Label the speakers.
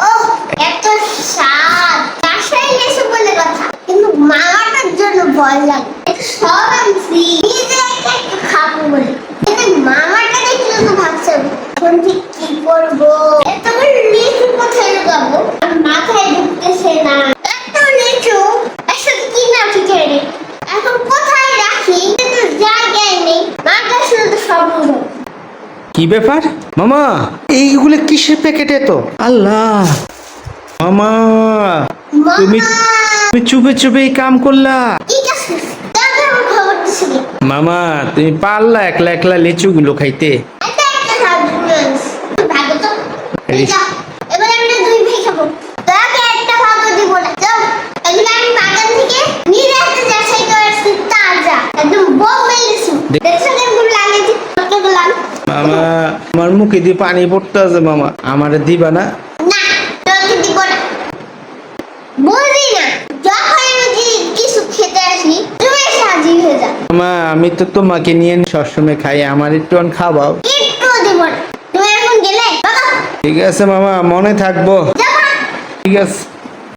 Speaker 1: ও এত স্বাদ বাসায় এসে বলে কথা, কিন্তু মামাটার জন্য ভয় লাগে। সব আনছি নিজে একা একটু খাবো বলে, কিন্তু মামাটা দেখলে তো ভাবছে এখন ঠিক কি করবো, এত লিচু কোথায় লুকাবো মাথায় ঢুকতেছে না। এত লিচু একসাথে কি না ঠিক রে, এখন কোথায় রাখি কিন্তু জায়গায় নেই, মাথা শুধু সব উড়ো।
Speaker 2: কি ব্যাপার মামা, এইগুলো কিসের প্যাকেট এত? আল্লাহ মামা, তুমি তুমি চুপে চুপে এই কাম করলা?
Speaker 1: ঠিক আছে তাহলে আমার খবর দিছি।
Speaker 2: মামা তুমি পারলা একলা একলা লিচুগুলো খাইতে?
Speaker 1: এটা একটা সাবধান ভাগো তো
Speaker 2: এই।
Speaker 1: যাও, এবার আমরা দুই ভাই খাবো, তোকে একটা ভাগও দিব না। যাও, এগুলো আমি বাগান থেকে নিয়ে আসতে যাচ্ছি, করছি তাজা একদম বোম্বে লিচু। দেখছো কেমন লাগছে কতগুলো?
Speaker 2: মামা আমার মুখে দিয়ে পানি পড়তে আছে মামা, আমারে দিবা না?
Speaker 1: না তোকে দিব না, বুঝি না যখন আমি কিছু খেতে আসি তুমি সাজি হয়ে যাও।
Speaker 2: মামা আমি তো তোমাকে নিয়ে সবসময় খাই, আমার একটু খাওয়াও।
Speaker 1: একটু দিব না, তুমি এখন গেলে বাবা
Speaker 2: ঠিক আছে মামা, মনে থাকবো।
Speaker 1: যাবা।
Speaker 2: ঠিক আছে।